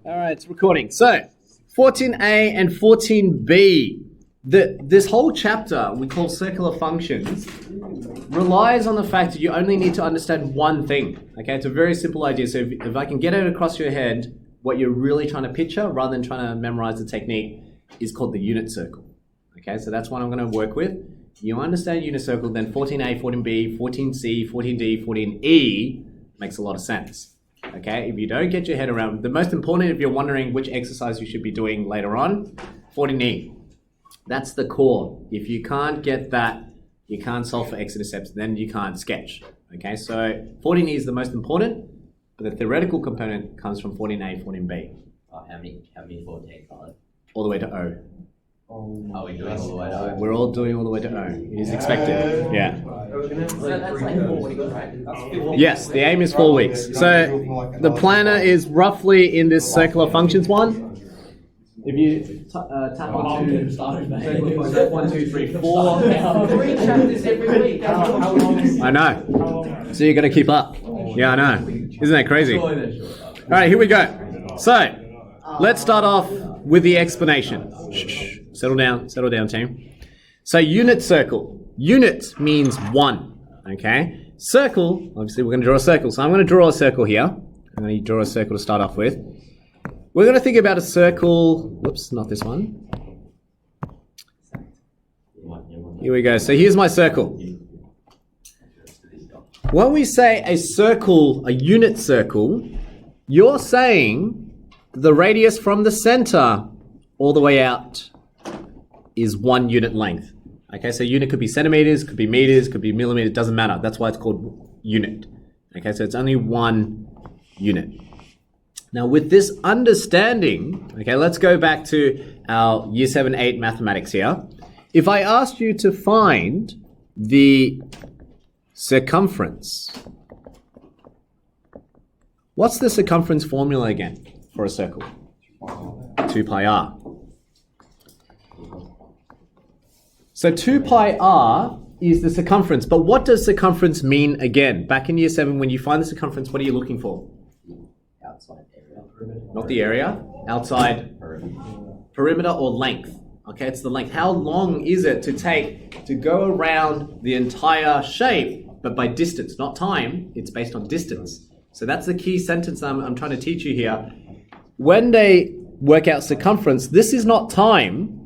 All right, it's recording. So, 14A and 14B. This whole chapter we call circular functions relies on the fact that you only need to understand one thing. Okay, it's a very simple idea. So if I can get it across your head, what you're really trying to picture rather than trying to memorize the technique is called the unit circle. Okay, so that's what I'm going to work with. You understand unit circle, then 14A, 14B, 14C, 14D, 14E makes a lot of sense. Okay, if you don't get your head around, the most important, if you're wondering which exercise you should be doing later on, 14E. That's the core. If you can't get that, you can't solve for x-intercepts, then you can't sketch. Okay, so 14E is the most important, but the theoretical component comes from 14A, 14B. How many 14 are there? All the way to O. Are we doing all the way to O? We're all doing all the way to O. It is expected. Yeah. So that's like 4 weeks, right? Yes, the aim is 4 weeks. So the planner is roughly in this circular functions one. If you tap onto circular functions, 1, 2, 3, 4. 3 chapters every week. I know. So you got to keep up. Yeah, I know. Isn't that crazy? All right, here we go. So let's start off with the explanation. Shh. Settle down, team. So unit circle. Unit means one. Okay. Circle. Obviously, we're going to draw a circle. So I'm going to draw a circle here. I'm going to draw a circle to start off with. We're going to think about a circle. Whoops, not this one. Here we go. So here's my circle. When we say a circle, a unit circle, you're saying the radius from the center all the way out is 1 unit length. Okay, so unit could be centimeters, could be meters, could be millimeters, doesn't matter. That's why it's called unit. Okay, so it's only 1 unit. Now with this understanding, okay, let's go back to our year 7, 8 mathematics here. If I asked you to find the circumference, what's the circumference formula again for a circle? 2 pi r. So 2 pi r is the circumference, but what does circumference mean again? Back in year 7, when you find the circumference, what are you looking for? Outside area. Not the area, outside perimeter or length. Okay, it's the length. How long is it to take to go around the entire shape, but by distance, not time, it's based on distance. So that's the key sentence I'm trying to teach you here. When they work out circumference, this is not time.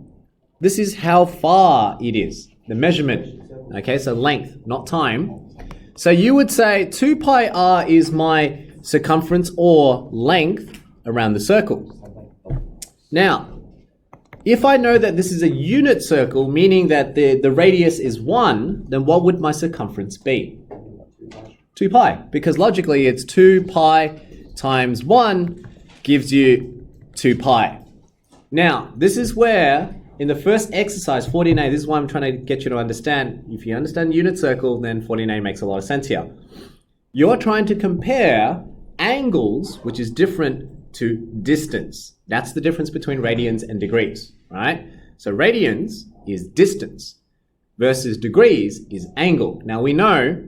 This is how far it is, the measurement. Okay, so length, not time. So you would say 2 pi r is my circumference or length around the circle. Now, if I know that this is a unit circle, meaning that the radius is 1, then what would my circumference be? 2 pi, because logically it's 2 pi times 1 gives you 2 pi. Now, this is where, in the first exercise, 14A, this is why I'm trying to get you to understand. If you understand unit circle, then 14A makes a lot of sense here. You're trying to compare angles, which is different to distance. That's the difference between radians and degrees, right? So radians is distance versus degrees is angle. Now we know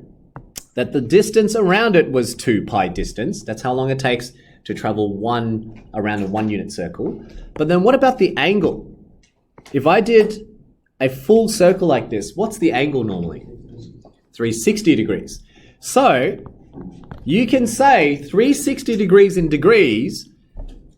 that the distance around it was 2 pi distance. That's how long it takes to travel around a 1 unit circle. But then what about the angle? If I did a full circle like this, what's the angle normally? 360 degrees. So you can say 360 degrees in degrees,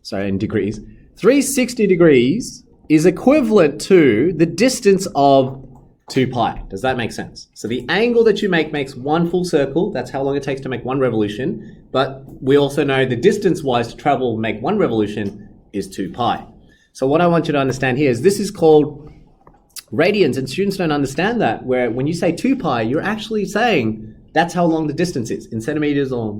360 degrees is equivalent to the distance of 2 pi. Does that make sense? So the angle that you make makes 1 full circle. That's how long it takes to make 1 revolution. But we also know the distance-wise to travel, make 1 revolution is 2 pi. So what I want you to understand here is this is called radians, and students don't understand that, where when you say 2 pi, you're actually saying that's how long the distance is. In centimeters or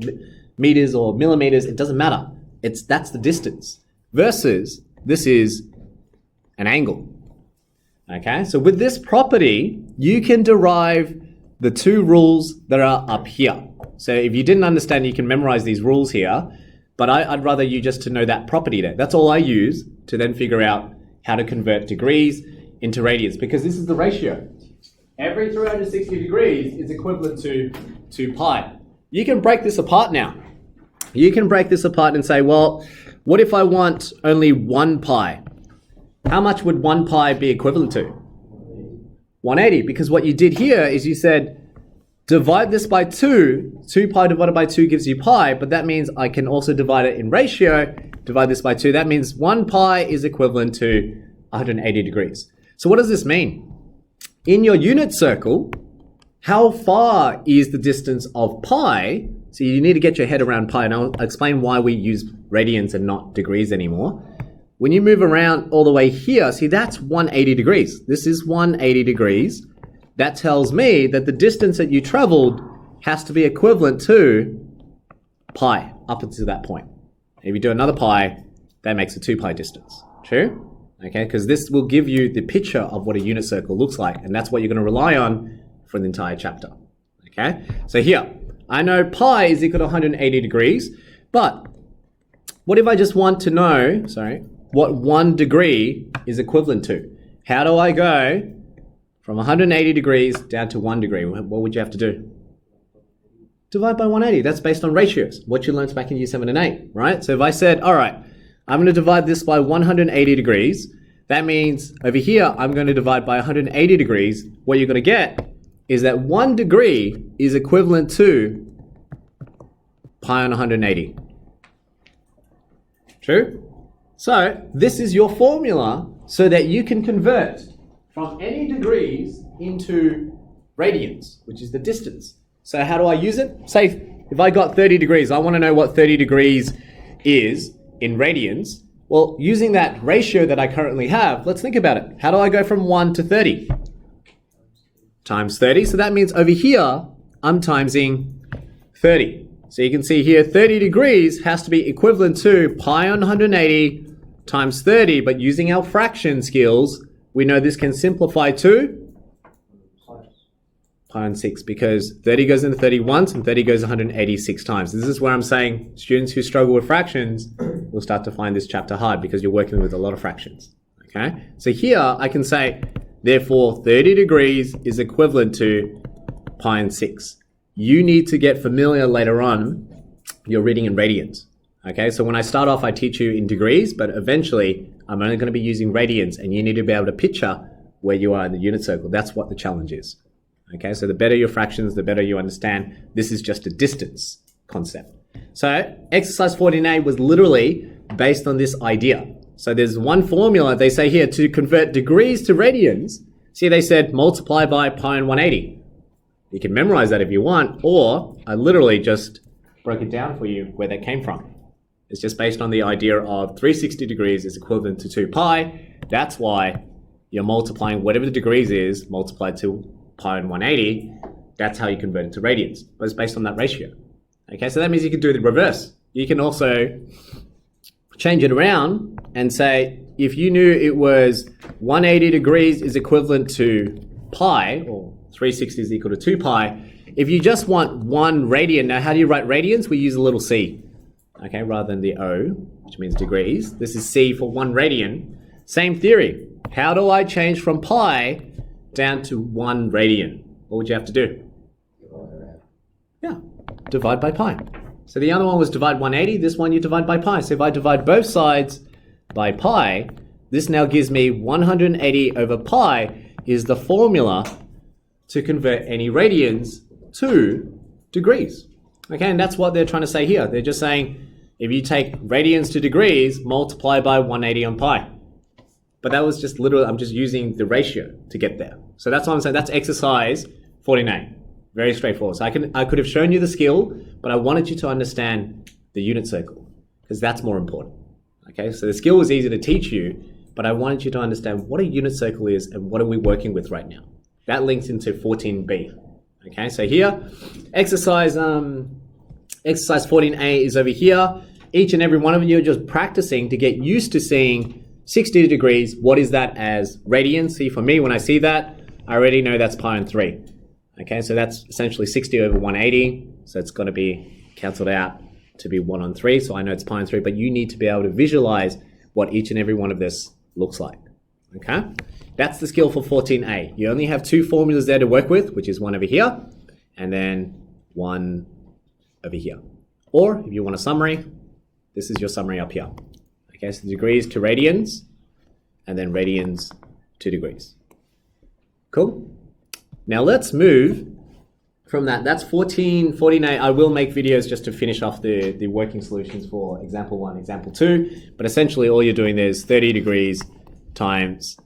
meters or millimeters, it doesn't matter. That's the distance. Versus, this is an angle. Okay, so with this property, you can derive the 2 rules that are up here. So if you didn't understand, you can memorize these rules here, but I'd rather you just to know that property there. That's all I use to then figure out how to convert degrees into radians, because this is the ratio. Every 360 degrees is equivalent to 2 pi. You can break this apart now. You can break this apart and say, well, what if I want only 1 pi? How much would 1 pi be equivalent to? 180, because what you did here is you said, divide this by 2. 2 pi divided by 2 gives you pi, but that means I can also divide it in ratio. Divide this by 2. That means 1 pi is equivalent to 180 degrees. So what does this mean? In your unit circle, how far is the distance of pi? So you need to get your head around pi, and I'll explain why we use radians and not degrees anymore. When you move around all the way here, see, that's 180 degrees. This is 180 degrees. That tells me that the distance that you traveled has to be equivalent to pi up until that point. If you do another pi, that makes a 2 pi distance. True? Okay, because this will give you the picture of what a unit circle looks like, and that's what you're going to rely on for the entire chapter. Okay, so here, I know pi is equal to 180 degrees, but what if I just want to know, what 1 degree is equivalent to? How do I go from 180 degrees down to 1 degree? What would you have to do? Divide by 180. That's based on ratios, what you learned back in year 7 and 8, right? So if I said, all right, I'm going to divide this by 180 degrees, that means over here, I'm going to divide by 180 degrees. What you're going to get is that 1 degree is equivalent to pi on 180. True? So this is your formula so that you can convert from any degrees into radians, which is the distance. So how do I use it? Say if I got 30 degrees, I want to know what 30 degrees is in radians. Well, using that ratio that I currently have, let's think about it. How do I go from 1 to 30? Times 30. So that means over here, I'm timesing 30. So you can see here, 30 degrees has to be equivalent to pi on 180 times 30. But using our fraction skills, we know this can simplify to pi on 6, because 30 goes into 30 once and 30 goes 186 times. This is where I'm saying students who struggle with fractions will start to find this chapter hard, because you're working with a lot of fractions. Okay, so here I can say, therefore 30 degrees is equivalent to pi on 6. You need to get familiar later on, you're reading in radians. Okay, so when I start off, I teach you in degrees, but eventually I'm only going to be using radians, and you need to be able to picture where you are in the unit circle. That's what the challenge is. Okay, so the better your fractions, the better you understand this is just a distance concept. So exercise 14A was literally based on this idea. So there's one formula they say here to convert degrees to radians. See, they said multiply by pi on 180. You can memorize that if you want, or I literally just broke it down for you where that came from. It's just based on the idea of 360 degrees is equivalent to 2 pi. That's why you're multiplying whatever the degrees is, multiplied to pi on 180. That's how you convert it to radians. But it's based on that ratio. Okay, so that means you can do the reverse. You can also change it around and say, if you knew it was 180 degrees is equivalent to pi, or 360 is equal to 2 pi, if you just want 1 radian, now how do you write radians? We use a little c, okay, rather than the O, which means degrees. This is c for 1 radian. Same theory. How do I change from pi down to 1 radian? What would you have to do? Yeah, divide by pi. So the other one was divide 180. This one you divide by pi. So if I divide both sides by pi, this now gives me 180 over pi is the formula to convert any radians to degrees. Okay, and that's what they're trying to say here. They're just saying, if you take radians to degrees, multiply by 180 on pi. But that was just literally, I'm just using the ratio to get there. So that's what I'm saying. That's exercise 14A. Very straightforward. So I could have shown you the skill, but I wanted you to understand the unit circle, because that's more important. Okay, so the skill was easy to teach you, but I wanted you to understand what a unit circle is and what are we working with right now. That links into 14B. Okay, so here, exercise 14A is over here. Each and every one of you are just practicing to get used to seeing 60 degrees. What is that as radians? See, for me, when I see that, I already know that's pi on 3. Okay, so that's essentially 60 over 180. So it's going to be cancelled out to be 1 on 3. So I know it's pi on 3, but you need to be able to visualize what each and every one of this looks like. Okay, that's the skill for 14A. You only have 2 formulas there to work with, which is one over here and then one over here. Or if you want a summary, this is your summary up here. Okay, so degrees to radians, and then radians to degrees. Cool? Now let's move from that. That's 1448. I will make videos just to finish off the working solutions for example 1, example 2. But essentially all you're doing there is 30 degrees times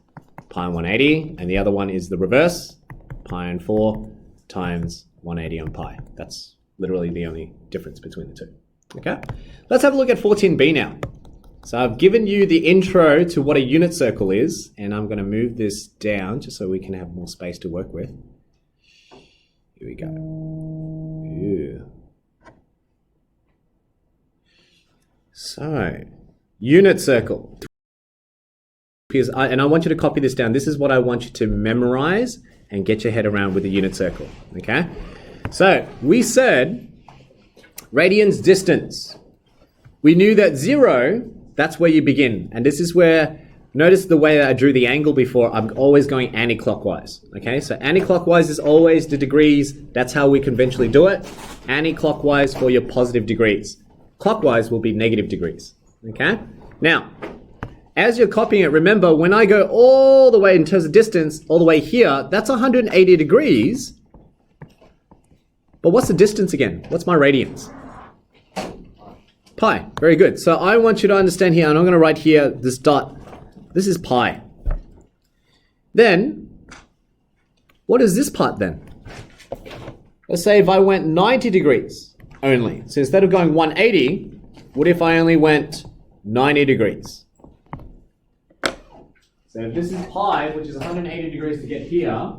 pi on 180. And the other one is the reverse, pi on 4 times 180 on pi. That's literally the only difference between the two. Okay? Let's have a look at 14b now. So I've given you the intro to what a unit circle is. And I'm going to move this down just so we can have more space to work with. Here we go. Ew. So, unit circle. And I want you to copy this down. This is what I want you to memorize and get your head around with the unit circle. Okay? So, we said radians distance. We knew that 0, that's where you begin. And this is where, notice the way that I drew the angle before, I'm always going anti-clockwise. Okay, so anti-clockwise is always the degrees. That's how we conventionally do it. Anti-clockwise for your positive degrees. Clockwise will be negative degrees. Okay, now, as you're copying it, remember when I go all the way in terms of distance, all the way here, that's 180 degrees. But what's the distance again? What's my radians? Pi. Very good. So I want you to understand here, and I'm going to write here this dot. This is pi. Then, what is this part then? Let's say if I went 90 degrees only. So instead of going 180, what if I only went 90 degrees? So if this is pi, which is 180 degrees to get here,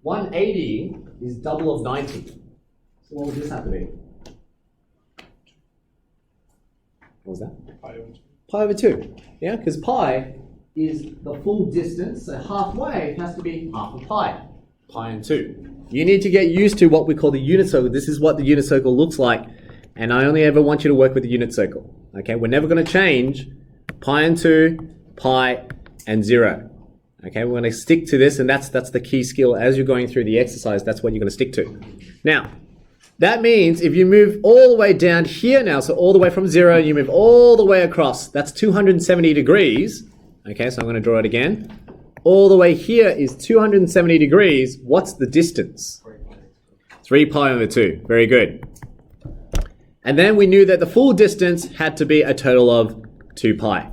180 is double of 90. So what would this have to be? What was that? Pi over 2. Yeah, because pi is the full distance, so halfway has to be half of pi. Pi and 2. You need to get used to what we call the unit circle. This is what the unit circle looks like, and I only ever want you to work with the unit circle. Okay, we're never going to change pi and 2, pi and 0. Okay, we're going to stick to this, and that's the key skill as you're going through the exercise. That's what you're going to stick to. Now, that means if you move all the way down here now, so all the way from 0, you move all the way across, that's 270 degrees. Okay, so I'm going to draw it again. All the way here is 270 degrees. What's the distance? 3 pi over 2. Very good. And then we knew that the full distance had to be a total of 2 pi.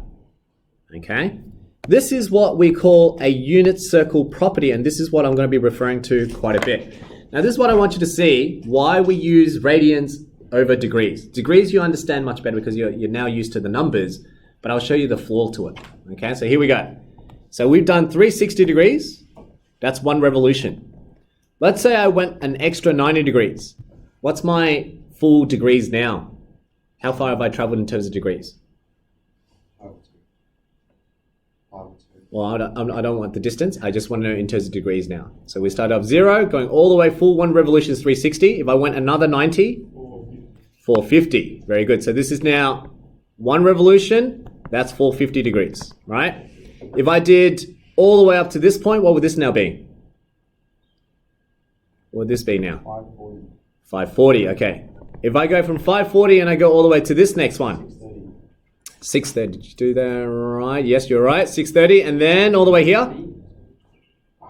Okay? This is what we call a unit circle property, and this is what I'm going to be referring to quite a bit. Now, this is what I want you to see, why we use radians over degrees. Degrees you understand much better because you're now used to the numbers, but I'll show you the flaw to it. Okay, so here we go. So we've done 360 degrees. That's 1 revolution. Let's say I went an extra 90 degrees. What's my full degrees now? How far have I traveled in terms of degrees? Well, I don't want the distance. I just want to know in terms of degrees now. So we start off 0, going all the way full 1 revolution is 360. If I went another 90, 450. Very good. So this is now 1 revolution. That's 450 degrees, right? If I did all the way up to this point, what would this now be? What would this be now? 540. 540, okay. If I go from 540 and I go all the way to this next one. 630, did you do that right? Yes, you're right, 630, and then all the way here?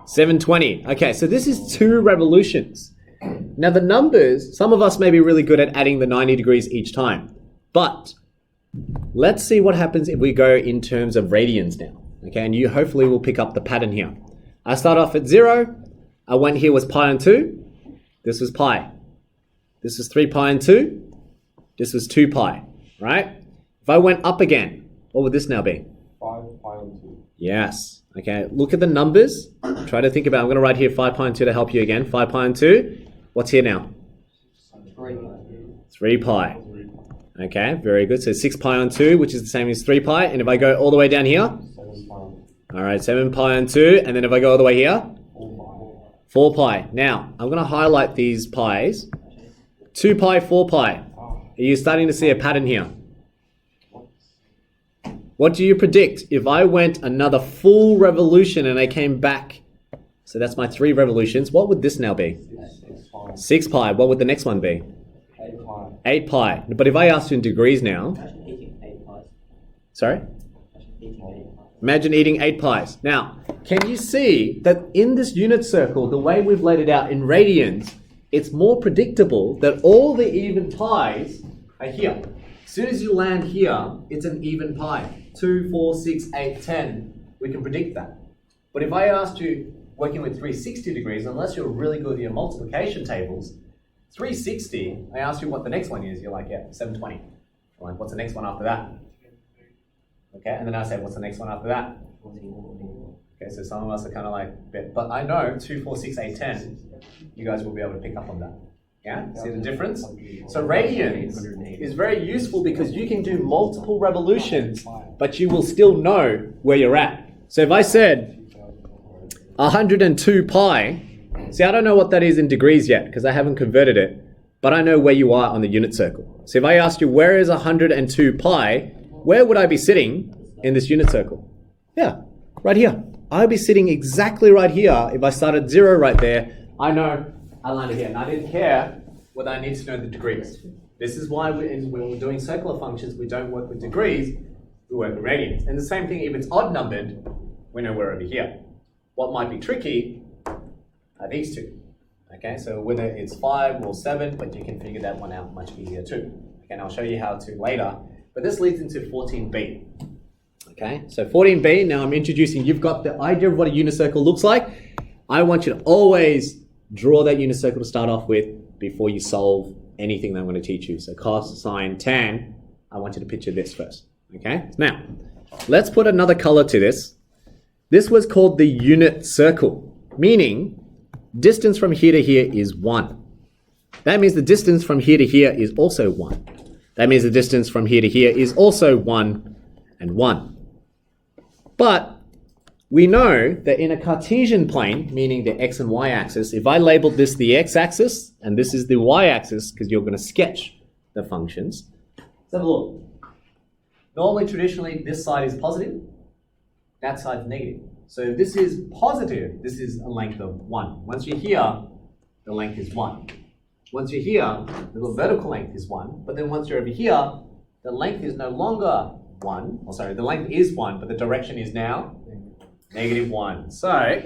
720. Okay, so this is 2 revolutions. Now the numbers, some of us may be really good at adding the 90 degrees each time, but let's see what happens if we go in terms of radians now. Okay, and you hopefully will pick up the pattern here. I start off at 0, I went here was pi and 2, this was pi. This was 3 pi and 2, this was 2 pi, right? If I went up again, what would this now be? 5 pi and 2. Yes. Okay, look at the numbers. Try to think about, I'm going to write here 5 pi and 2 to help you again. 5 pi and 2. What's here now? 3 pi. Okay, very good. So 6 pi on 2, which is the same as 3 pi. And if I go all the way down here? 7 pi. All right, 7 pi on 2. And then if I go all the way here? 4 pi. 4 pi. Now, I'm going to highlight these pi's. 2 pi, 4 pi. Are you starting to see a pattern here? What do you predict if I went another full revolution and I came back? So that's my 3 revolutions. What would this now be? 6 pi. 6 pi. What would the next one be? 8 pi. 8 pi. But if I asked you in degrees now, Sorry? Imagine eating 8 pies. Now, can you see that in this unit circle, the way we've laid it out in radians, it's more predictable that all the even pies are here. As soon as you land here, it's an even pie. 2, 4, 6, 8, 10. We can predict that. But if I asked you, working with 360 degrees, unless you're really good at your multiplication tables, 360, I ask you what the next one is, you're like, yeah, 720. I'm like, what's the next one after that? Okay, and then I say, what's the next one after that? Okay, so some of us are kind of like, but I know 2, 4, 6, 8, 10, you guys will be able to pick up on that. Yeah, see the difference? So radians is very useful because you can do multiple revolutions, but you will still know where you're at. So if I said 102 pi, see, I don't know what that is in degrees yet because I haven't converted it, but I know where you are on the unit circle. So if I asked you, where is 102 pi, where would I be sitting in this unit circle? Yeah, right here. I'd be sitting exactly right here. If I started 0 right there, I know I landed here. And I didn't care whether I need to know the degrees. This is why when we're doing circular functions, we don't work with degrees, we work with radians. And the same thing, if it's odd numbered, we know we're over here. What might be tricky are these two. Okay, so whether it's 5 or 7, but you can figure that one out much easier too. Okay, and I'll show you how to later. But this leads into 14b. Okay, so 14b, now I'm introducing, you've got the idea of what a unit circle looks like. I want you to always draw that unit circle to start off with before you solve anything that I'm going to teach you. So cos, sine, tan, I want you to picture this first. Okay, now let's put another color to this. This was called the unit circle, meaning distance from here to here is 1. That means the distance from here to here is also 1. That means the distance from here to here is also 1 and 1. But we know that in a Cartesian plane, meaning the x and y axis, if I labeled this the x-axis and this is the y-axis, because you're going to sketch the functions, let's have a look. Normally, traditionally, this side is positive, that side's negative. So if this is positive, this is a length of 1. Once you're here, the length is 1. Once you're here, the vertical length is 1. But then once you're over here, the length is no longer 1. Oh, sorry, the length is 1, but the direction is now -1. So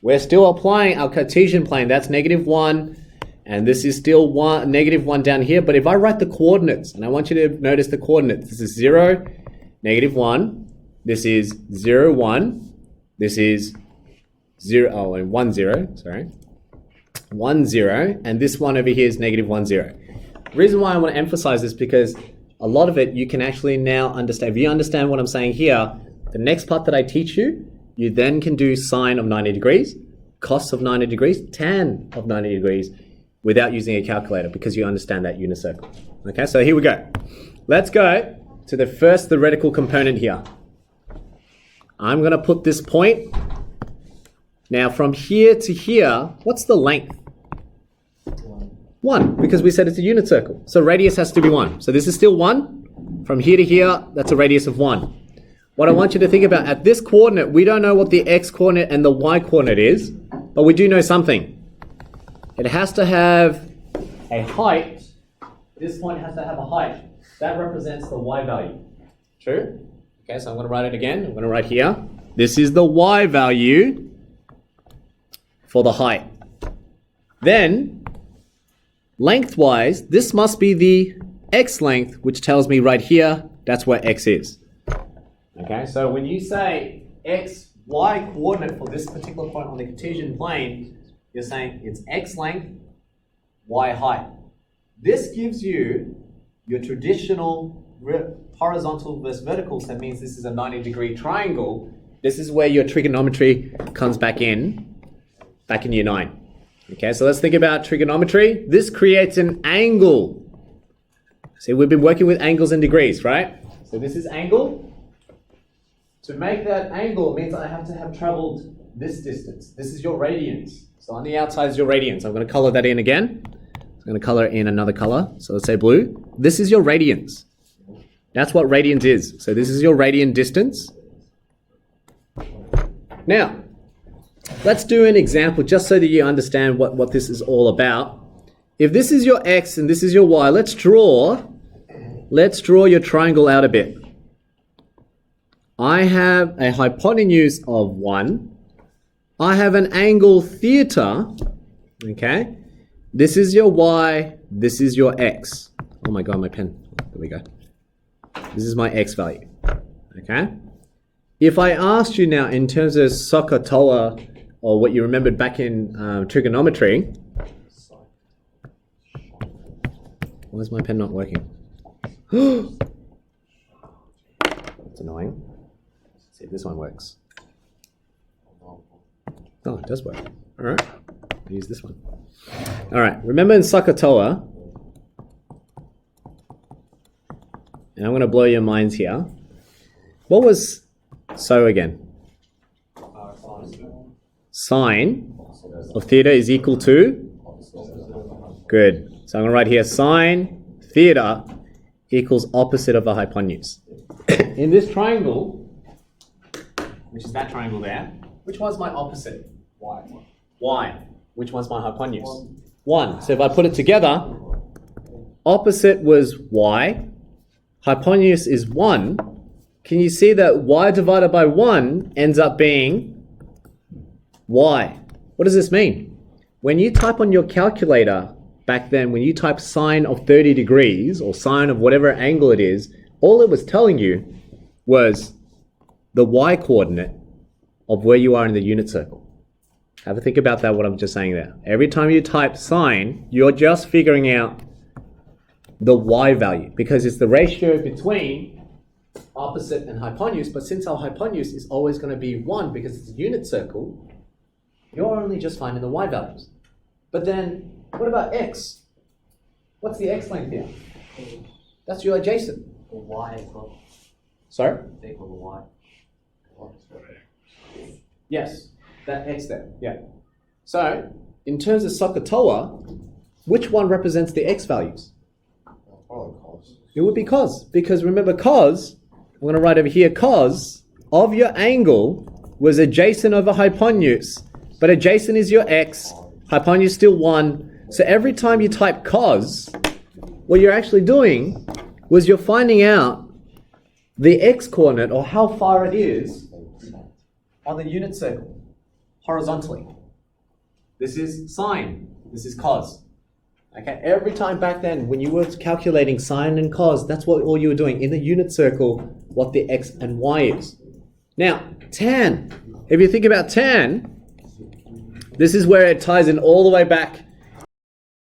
we're still applying our Cartesian plane. That's -1. And this is still -1 down here. But if I write the coordinates, and I want you to notice the coordinates. This is 0, -1. This is 0, 1. This is 0, and 1, 0, sorry. 1, 0. And this one over here is -1, 0. The reason why I want to emphasize this because a lot of it you can actually now understand. If you understand what I'm saying here, the next part that I teach you, you then can do sine of 90 degrees, cos of 90 degrees, tan of 90 degrees without using a calculator because you understand that unit circle. Okay, so here we go. Let's go to the first theoretical component here. I'm going to put this point. Now from here to here, what's the length? 1, because we said it's a unit circle. So radius has to be 1. So this is still 1. From here to here, that's a radius of 1. What I want you to think about, at this coordinate, we don't know what the x coordinate and the y coordinate is, but we do know something. It has to have a height. This point has to have a height. That represents the y value. True? Okay, so I'm going to write it again. I'm going to write here. This is the y value for the height. Then, lengthwise, this must be the x length, which tells me right here, that's where x is. Okay, so when you say x, y coordinate for this particular point on the Cartesian plane, you're saying it's x length, y height. This gives you your traditional horizontal versus vertical, so that means this is a 90-degree triangle. This is where your trigonometry comes back in year 9. Okay, so let's think about trigonometry. This creates an angle. See, we've been working with angles and degrees, right? So this is angle. To make that angle means I have to have traveled this distance. This is your radians. So on the outside is your radians. I'm going to color that in again. I'm going to color in another color. So let's say blue. This is your radians. That's what radians is. So this is your radian distance. Now, let's do an example just so that you understand what this is all about. If this is your x and this is your y, let's draw your triangle out a bit. I have a hypotenuse of 1. I have an angle theta. Okay? This is your y, this is your x. Oh my god, my pen. There we go. This is my x value. Okay? If I asked you now in terms of SOHCAHTOA, or what you remembered back in trigonometry, why is my pen not working? That's annoying. Let's see if this one works. Oh, it does work. All right. Use this one. All right. Remember in SOHCAHTOA, and I'm going to blow your minds here. What was SO again? Sine of theta is equal to? Good. So I'm going to write here sine theta equals opposite of the hypotenuse. In this triangle, which is that triangle there, which one's my opposite? Y. Y. Which one's my hypotenuse? 1. So if I put it together, opposite was y, hypotenuse is 1. Can you see that y divided by 1 ends up being y? What does this mean? When you type on your calculator back then, when you type sine of 30 degrees or sine of whatever angle it is, all it was telling you was the y coordinate of where you are in the unit circle. Have a think about that, what I'm just saying there. Every time you type sine, you're just figuring out the y value because it's the ratio between opposite and hypotenuse, but since our hypotenuse is always going to be 1 because it's a unit circle, you're only just finding the y values. But then, what about x? What's the x length here? That's your adjacent. The y is equal. Sorry? It's equal to y. Yes, that x there. Yeah. So, in terms of SOHCAHTOA, which one represents the x values? It would be cos, because remember cos, I'm going to write over here, cos of your angle was adjacent over hypotenuse, but adjacent is your x, hypotenuse still 1. So every time you type cos, what you're actually doing was you're finding out the x coordinate, or how far it is on the unit circle, horizontally. This is sine, this is cos. Okay, every time back then when you were calculating sine and cos, that's what all you were doing in the unit circle, what the x and y is. Now, tan. If you think about tan, this is where it ties in all the way back